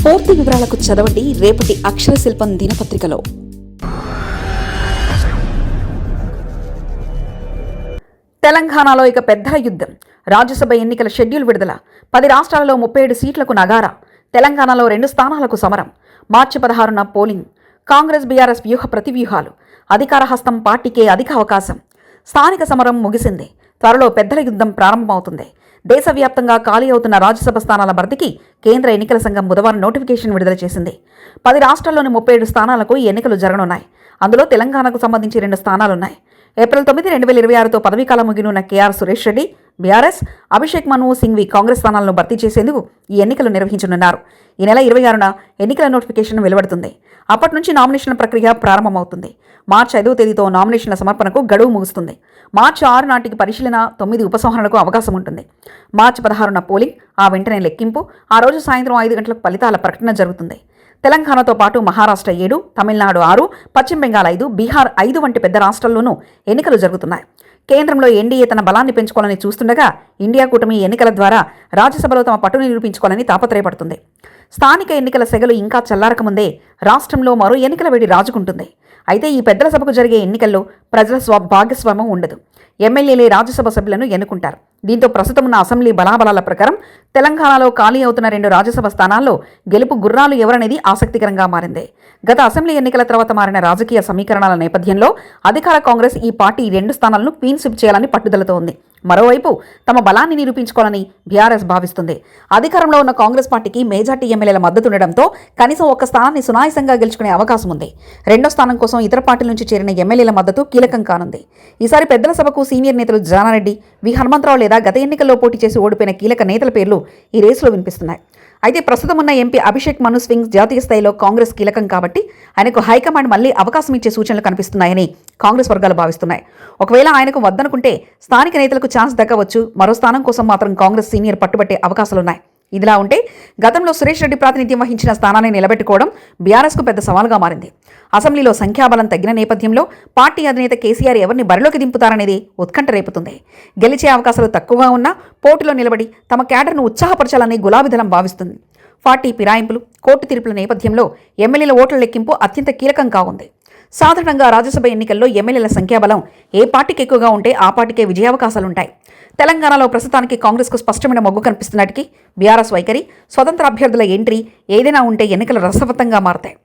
పూర్తి వివరాలకు చదవండి రేపటి అక్షర శిల్పం దినపత్రికలో. తెలంగాణలో ఇక పెద్దల యుద్ధం. రాజ్యసభ ఎన్నికల షెడ్యూల్ విడుదల. 10 రాష్ట్రాలలో 37 సీట్లకు నగారా. తెలంగాణలో 2 స్థానాలకు సమరం. మార్చి 16న పోలింగ్. కాంగ్రెస్ బీఆర్ఎస్ వ్యూహ ప్రతివ్యూహాలు. అధికార హస్తం పార్టీకే అధిక అవకాశం. స్థానిక సమరం ముగిసింది. త్వరలో పెద్దల యుద్ధం ప్రారంభమవుతుంది. దేశవ్యాప్తంగా ఖాళీ అవుతున్న రాజ్యసభ స్థానాల భర్తీకి కేంద్ర ఎన్నికల సంఘం బుధవారం నోటిఫికేషన్ విడుదల చేసింది. 10 రాష్ట్రాల్లోని 37 స్థానాలకు ఈ ఎన్నికలు జరగనున్నాయి. అందులో తెలంగాణకు సంబంధించి 2 స్థానాలున్నాయి. ఏప్రిల్ 9, 2026తో పదవీకాలం ముగినున్న కేఆర్ సురేష్ రెడ్డి బీఆర్ఎస్, అభిషేక్ మను సింఘ్వి కాంగ్రెస్ స్థానాలను భర్తీ చేసేందుకు ఈ ఎన్నికలు నిర్వహించనున్నారు. ఈ నెల 26న ఎన్నికల నోటిఫికేషన్ వెలువడుతుంది. అప్పటి నుంచి నామినేషన్ల ప్రక్రియ ప్రారంభమవుతుంది. మార్చి 5వ తేదీతో నామినేషన్ల సమర్పణకు గడువు ముగుస్తుంది. మార్చి 6 నాటికి పరిశీలన, 9 ఉపసంహరణకు అవకాశం ఉంటుంది. మార్చి 16న పోలింగ్, ఆ వెంటనే లెక్కింపు. ఆ రోజు సాయంత్రం 5 గంటలకు ఫలితాల ప్రకటన జరుగుతుంది. తెలంగాణతో పాటు మహారాష్ట్ర 7, తమిళనాడు 6, పశ్చిమ బెంగాల్ 5, బీహార్ 5 వంటి పెద్ద రాష్ట్రాల్లోనూ ఎన్నికలు జరుగుతున్నాయి. కేంద్రంలో ఎన్డీఏ తన బలాన్ని పెంచుకోవాలని చూస్తుండగా ఇండియా కూటమి ఎన్నికల ద్వారా రాజ్యసభలో తమ పట్టును నిరూపించుకోవాలని తాపత్రయపడుతుంది. స్థానిక ఎన్నికల సెగలు ఇంకా చల్లారకముందే రాష్ట్రంలో మరో ఎన్నికల వేడి రాజుకుంటుంది. అయితే ఈ పెద్దల సభకు జరిగే ఎన్నికల్లో ప్రజల భాగస్వామ్యం ఉండదు. ఎమ్మెల్యేలే రాజ్యసభ సభ్యులను ఎన్నుకుంటారు. దీంతో ప్రస్తుతం ఉన్న అసెంబ్లీ బలాబలాల ప్రకారం తెలంగాణలో ఖాళీ అవుతున్న 2 రాజ్యసభ స్థానాల్లో గెలుపు గుర్రాలు ఎవరనేది ఆసక్తికరంగా మారింది. గత అసెంబ్లీ ఎన్నికల తర్వాత మారిన రాజకీయ సమీకరణాల నేపథ్యంలో అధికార కాంగ్రెస్ ఈ పార్టీ 2 స్థానాలను క్లీన్ స్వీప్ చేయాలని పట్టుదలతో ఉంది. మరోవైపు తమ బలాన్ని నిరూపించుకోవాలని బీఆర్ఎస్ భావిస్తుంది. అధికారంలో ఉన్న కాంగ్రెస్ పార్టీకి మెజార్టీ ఎమ్మెల్యేల మద్దతు ఉండడంతో కనీసం 1 స్థానాన్ని సునాయాసంగా గెలుచుకునే అవకాశం ఉంది. 2వ స్థానం కోసం ఇతర పార్టీల నుంచి చేరిన ఎమ్మెల్యేల మద్దతు కీలకం కానుంది. ఈసారి పెద్దల సభకు సీనియర్ నేతలు జానారెడ్డి, వి హనుమంతరావు లేదా గత ఎన్నికల్లో పోటీ చేసి ఓడిపోయిన కీలక నేతల పేర్లు ఈ రేసులో వినిపిస్తున్నాయి. అయితే ప్రస్తుతం ఉన్న ఎంపీ అభిషేక్ మను సింఘ్ జాతీయ స్థాయిలో కాంగ్రెస్ కీలకం కాబట్టి ఆయనకు హైకమాండ్ మళ్లీ అవకాశం ఇచ్చే సూచనలు కనిపిస్తున్నాయని కాంగ్రెస్ వర్గాలు భావిస్తున్నాయి. ఒకవేళ ఆయనకు వద్దనుకుంటే స్థానిక నేతలకు ఛాన్స్ దక్కవచ్చు. మరో స్థానం కోసం మాత్రం కాంగ్రెస్ సీనియర్ పట్టుబట్టే అవకాశాలున్నాయి. ఇదిలా ఉంటే గతంలో సురేష్ రెడ్డి ప్రాతినిధ్యం వహించిన స్థానాన్ని నిలబెట్టుకోవడం బీఆర్ఎస్కు పెద్ద సవాలుగా మారింది. అసెంబ్లీలో సంఖ్యాబలం తగ్గిన నేపథ్యంలో పార్టీ అధినేత కేసీఆర్ ఎవరిని బరిలోకి దింపుతారనేది ఉత్కంఠ రేపుతుంది. గెలిచే అవకాశాలు తక్కువగా ఉన్నా పోటీలో నిలబడి తమ క్యాడర్ను ఉత్సాహపరచాలని గులాబీదళం భావిస్తుంది. పార్టీ ఫిరాయింపులు, కోర్టు తీర్పుల నేపథ్యంలో ఎమ్మెల్యేల ఓట్ల లెక్కింపు అత్యంత కీలకం కావుంది. సాధారణంగా రాజ్యసభ ఎన్నికల్లో ఎమ్మెల్యేల సంఖ్యాబలం ఏ పార్టీకి ఎక్కువగా ఉంటే ఆ పార్టీకే విజయావకాశాలుంటాయి. తెలంగాణలో ప్రస్తుతానికి కాంగ్రెస్కు స్పష్టమైన మొగ్గు కనిపిస్తున్నట్టుకి బీఆర్ఎస్ వైఖరి, స్వతంత్ర అభ్యర్థుల ఎంట్రీ ఏదైనా ఉంటే ఎన్నికలు రసవత్తంగా మారతాయి.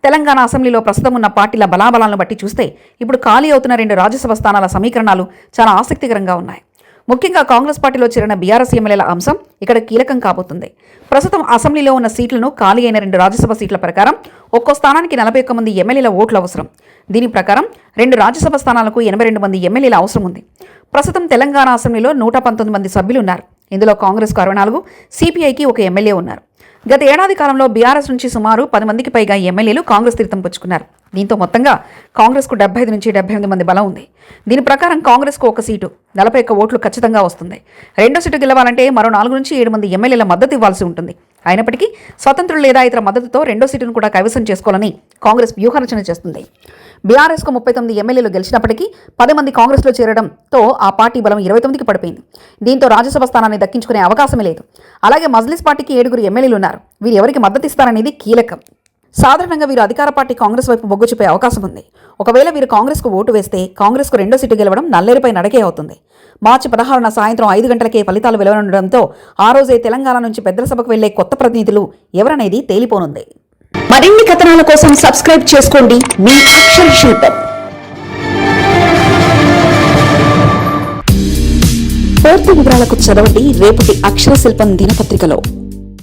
తెలంగాణ అసెంబ్లీలో ప్రస్తుతం ఉన్న పార్టీల బలాబలాలను బట్టి చూస్తే ఇప్పుడు ఖాళీ అవుతున్న 2 రాజ్యసభ స్థానాల సమీకరణాలు చాలా ఆసక్తికరంగా ఉన్నాయి. ముఖ్యంగా కాంగ్రెస్ పార్టీలో చేరిన బీఆర్ఎస్ ఎమ్మెల్యేల అంశం ఇక్కడ కీలకం కాబోతుంది. ప్రస్తుతం అసెంబ్లీలో ఉన్న సీట్లను ఖాళీ అయిన 2 రాజ్యసభ సీట్ల ప్రకారం ఒక్కో స్థానానికి 41 మంది ఎమ్మెల్యేల ఓట్లు అవసరం. దీని ప్రకారం 2 రాజ్యసభ స్థానాలకు 82 మంది ఎమ్మెల్యేల అవసరం ఉంది. ప్రస్తుతం తెలంగాణ అసెంబ్లీలో 119 మంది సభ్యులు ఉన్నారు. ఇందులో కాంగ్రెస్కు 64, సిపిఐకి 1 ఎమ్మెల్యే ఉన్నారు. గత ఏడాది కాలంలో బీఆర్ఎస్ నుంచి సుమారు 10 మందికి పైగా ఎమ్మెల్యేలు కాంగ్రెస్ తీర్థం పుచ్చుకున్నారు. దీంతో మొత్తంగా కాంగ్రెస్కు 75 నుంచి 78 మంది బలం ఉంది. దీని ప్రకారం కాంగ్రెస్కు 1 సీటు, 41 ఓట్లు ఖచ్చితంగా వస్తుంది. 2వ సీటు గెలవాలంటే మరో 4 నుంచి 7 మంది ఎమ్మెల్యేల మద్దతు ఇవ్వాల్సి ఉంటుంది. అయినప్పటికీ స్వతంత్రులు లేదా ఇతర మద్దతుతో 2వ సీటును కూడా కైవసం చేసుకోవాలని కాంగ్రెస్ వ్యూహరచన చేస్తుంది. బీఆర్ఎస్కు 39 ఎమ్మెల్యేలు గెలిచినప్పటికీ 10 మంది కాంగ్రెస్లో చేరడంతో ఆ పార్టీ బలం 29కి పడిపోయింది. దీంతో రాజ్యసభ స్థానాన్ని దక్కించుకునే అవకాశమే లేదు. అలాగే మజ్లిస్ పార్టీకి 7 ఎమ్మెల్యేలు ఉన్నారు. వీరు ఎవరికి మద్దతు ఇస్తారనేది కీలకం. సాధారణంగా వీరు అధికార పార్టీ కాంగ్రెస్ వైపు మొగ్గు చూపే అవకాశం ఉంది. ఒకవేళ వీరు కాంగ్రెస్కు ఓటు వేస్తే కాంగ్రెస్కు 2వ సీటు గెలవడం నల్లేరుపై నడకే అవుతుంది. మార్చి 16న సాయంత్రం 5 గంటలకే ఫలితాలు వెలువడడంతో ఆ రోజే తెలంగాణ నుంచి పెద్దల సభకు వెళ్లే కొత్త ప్రతినిధులు ఎవరనేది తేలిపోనుంది. మరిన్ని కథనాల కోసం సబ్స్క్రైబ్ చేసుకోండి మీ అక్షర శిల్పం. పూర్తి వివరాలకు చదవండి రేపటి అక్షర శిల్పం దినపత్రికలో.